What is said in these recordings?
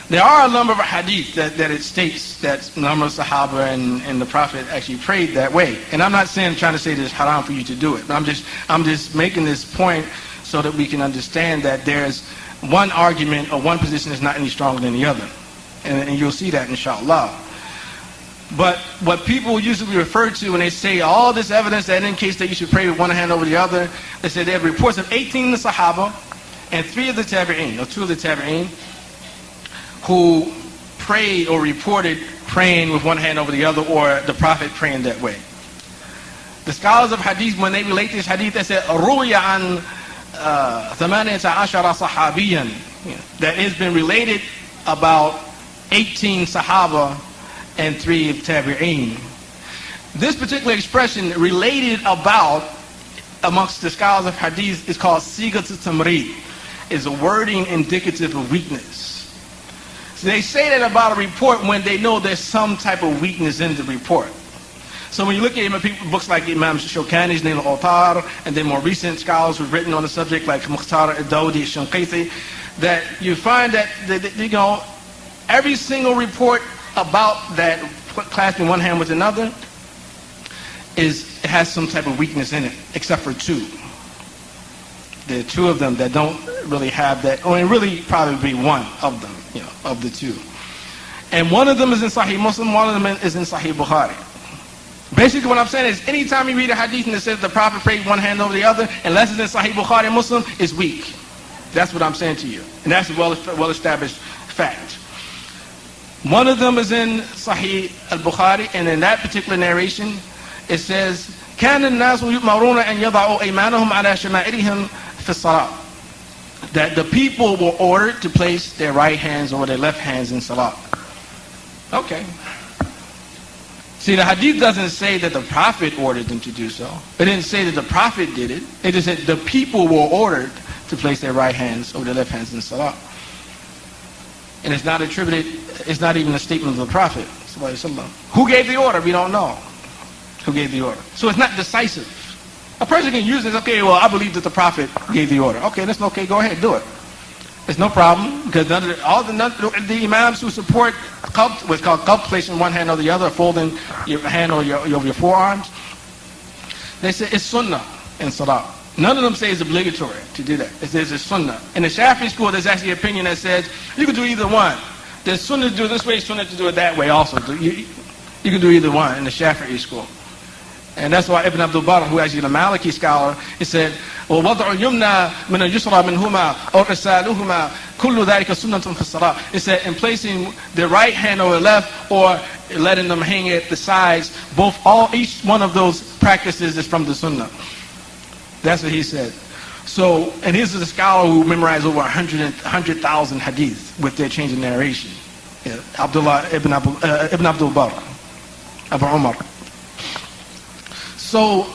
There are a number of hadith that it states that a number of Sahaba and the Prophet actually prayed that way. And I'm not trying to say that it's haram for you to do it, but I'm just making this point so that we can understand that there's one argument or one position is not any stronger than the other. And you'll see that inshallah. But what people usually refer to when they say all this evidence that indicates that you should pray with one hand over the other, they say they have reports of 18 of the Sahaba and 3 of the Tabi'een, or 2 of the Tabi'een, who prayed or reported praying with one hand over the other, or the Prophet praying that way. The scholars of hadith, when they relate this hadith, they say, "Ruya an 18 sahabiyan," that has been related about 18 Sahaba and 3 of Tabi'een. This particular expression, related about, amongst the scholars of hadith, is called sigat al-tamrid, is a wording indicative of weakness. So they say that about a report when they know there's some type of weakness in the report. So when you look at books like Imam Shawkani's Nail al-Awtar, and then more recent scholars who've written on the subject like Mukhtar al-Dawdi, Shanqiti, that you find that every single report about that clasping one hand with another it has some type of weakness in it, except for 2. There are 2 of them that don't really have that, or really probably be one of them, of the 2. And one of them is in Sahih Muslim, one of them is in Sahih Bukhari. Basically what I'm saying is, anytime you read a hadith and it says the Prophet prayed one hand over the other, unless it's in Sahih Bukhari and Muslim, it's weak. That's what I'm saying to you. And that's a well-established fact. One of them is in Sahih al-Bukhari, and in that particular narration, it says, كَانَ النَّاسُ يُؤْمَرُونَ أَنْ يَضَعُوا أَيْمَانَهُمْ عَلَى شَمَائِلِهِمْ فِي الصَّلَاةِ. That the people were ordered to place their right hands over their left hands in salat. Okay. See, the hadith doesn't say that the Prophet ordered them to do so. It didn't say that the Prophet did it. It just said the people were ordered to place their right hands over their left hands in salat. And it's not attributed, it's not even a statement of the Prophet. Who gave the order? We don't know who gave the order. So it's not decisive. A person can use this, okay, well, I believe that the Prophet gave the order. Okay, that's okay, go ahead, do it. It's no problem, because all the Imams who support Qabd, what's called Qabd, placing one hand over the other, folding your hand over your forearms, they say it's sunnah in salah. None of them say it's obligatory to do that. It says it's sunnah. In the Shafi'i school, there's actually an opinion that says you can do either one. There's sunnah to do it this way, sunnah to do it that way also. You can do either one in the Shafi'i school. And that's why Ibn Abdullah, who is actually a Maliki scholar, he said, وَوَضْعُ الْيُمْنَى مِنَ الْيُسْرَى مِنْهُمَا أَوْ إِرْسَالُهُمَا كُلُّ ذَلِكَ سُنَّةٌ فِي الصَّلَاةِ. It said, in placing the right hand over the left, or letting them hang at the sides, each one of those practices is from the sunnah. That's what he said. So, and this is a scholar who memorized over 100,000 hadith with their change in narration. Yeah, Abdullah ibn Abdul Barr, Abu Umar. So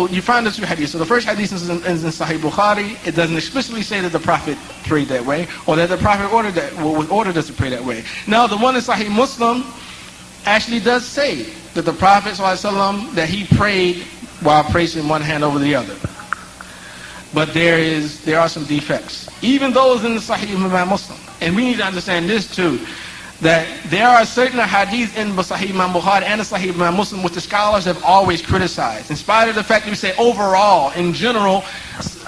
you find the 2 hadiths. So the first hadith is in Sahih Bukhari. It doesn't explicitly say that the Prophet prayed that way, or that the Prophet ordered us to pray that way. Now the one in Sahih Muslim actually does say that the Prophet ﷺ, that he prayed while placing one hand over the other. But there are some defects, even those in the Sahih Imam Muslim. And we need to understand this too, that there are certain hadith in Sahih Imam Bukhari and the Sahih Imam Muslim which the scholars have always criticized. In spite of the fact that we say overall, in general,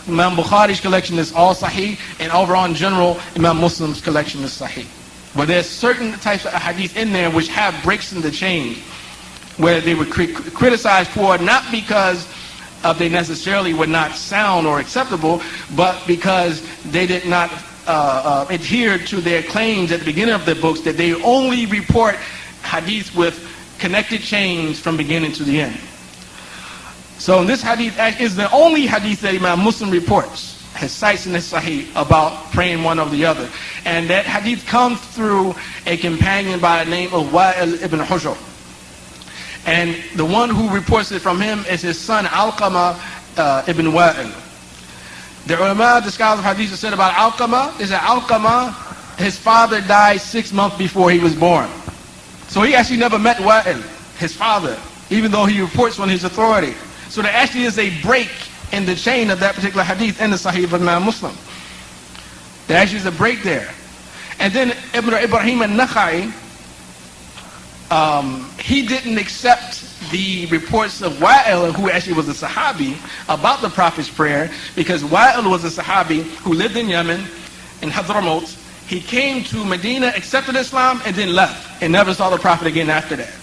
Imam Bukhari's collection is all Sahih, and overall in general, Imam Muslim's collection is Sahih. But there's certain types of hadith in there which have breaks in the chain, where they were criticized for, not because they necessarily were not sound or acceptable, but because they did not adhere to their claims at the beginning of their books that they only report hadith with connected chains from beginning to the end. So this hadith is the only hadith that Imam Muslim reports, has cites in his Sahih about praying one over the other. And that hadith comes through a companion by the name of Wa'il ibn Hujr. And the one who reports it from him is his son Alqamah ibn Wa'il. The ulama, the scholars of hadith, have said about Alqamah is that Alqamah, his father died 6 months before he was born. So he actually never met Wa'il, his father, even though he reports on his authority. So there actually is a break in the chain of that particular hadith in the Sahih of Imam Muslim. There actually is a break there. And then Ibrahim al-Nakhai, he didn't accept the reports of Wa'il, who actually was a Sahabi, about the Prophet's prayer, because Wa'il was a Sahabi who lived in Yemen, in Hadramaut. He came to Medina, accepted Islam, and then left, and never saw the Prophet again after that.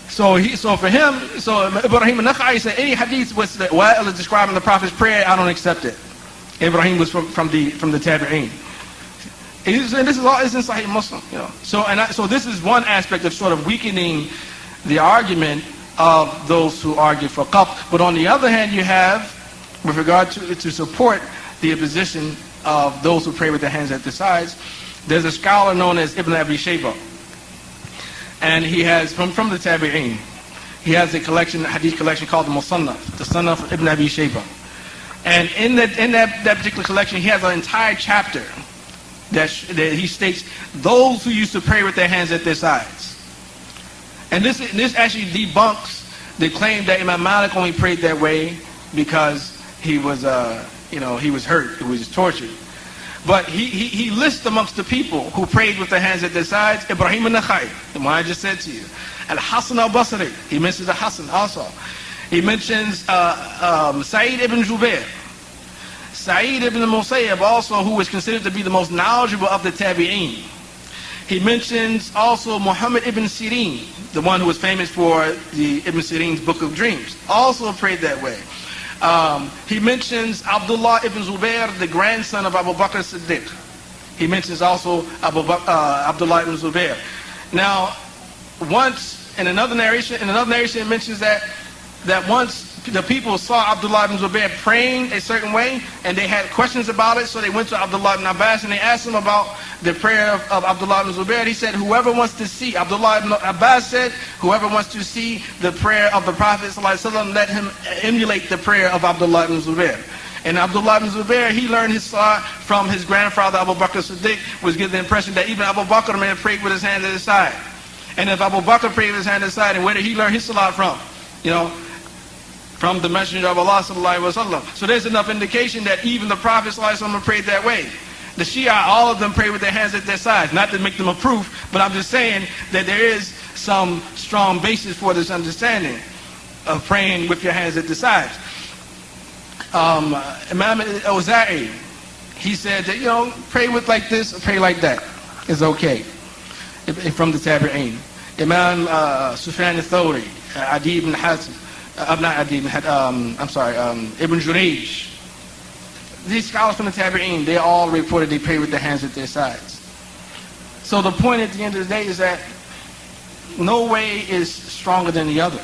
So for him, Ibrahim al-Nakhai said, any hadith that Wa'il is describing the Prophet's prayer, I don't accept it. Ibrahim was from the Tabi'een. And this is all is in Sahih Muslim, you know. So this is one aspect of sort of weakening the argument of those who argue for Qabd. But on the other hand, you have, with regard to support the position of those who pray with their hands at the sides, there's a scholar known as Ibn Abi Shayba, and he has from the Tabi'een, he has a hadith collection called the Musannaf, the Sunnah of Ibn Abi Shayba. And in that particular collection, he has an entire chapter that he states those who used to pray with their hands at their sides. And this actually debunks the claim that Imam Malik only prayed that way because he was he was hurt, he was tortured. But he lists amongst the people who prayed with their hands at their sides, Ibrahim al-Nakhai, the one I just said to you, Al-Hasan al-Basri, he mentions Al-Hasan also. He mentions Sa'id ibn Jubair, Sa'id ibn Musayyab also, who was considered to be the most knowledgeable of the Tabi'een. He mentions also Muhammad ibn Sirin, the one who was famous for the Ibn Sirin's Book of Dreams, also prayed that way. He mentions Abdullah ibn Zubair, the grandson of Abu Bakr Siddiq. He mentions also Abdullah ibn Zubair. Now, once in another narration it mentions that once the people saw Abdullah ibn Zubair praying a certain way, and they had questions about it, so they went to Abdullah ibn Abbas and they asked him about the prayer of Abdullah ibn Zubair. He said, whoever wants to see, Abdullah ibn Abbas said, whoever wants to see the prayer of the Prophet ﷺ, let him emulate the prayer of Abdullah ibn Zubair. And Abdullah ibn Zubair, he learned his salat from his grandfather Abu Bakr Siddiq, was given the impression that even Abu Bakr may have prayed with his hand at his side. And if Abu Bakr prayed with his hand at his side, and where did he learn his salat from? You know, from the Messenger of Allah sallallahu alaihi wasallam. So there's enough indication that even the Prophet sallallahu alaihi wasallam prayed that way. The Shia, all of them pray with their hands at their sides. Not to make them a proof, but I'm just saying that there is some strong basis for this understanding of praying with your hands at the sides. Imam al-Awza'i, he said that, pray with like this, or pray like that. It's okay. From the Tabi'een. Imam Sufyan al-Thawri, Adi ibn Hatim, Ibn Jurayj. These scholars from the Tabi'een, they all reported they pray with their hands at their sides. So the point at the end of the day is that no way is stronger than the other.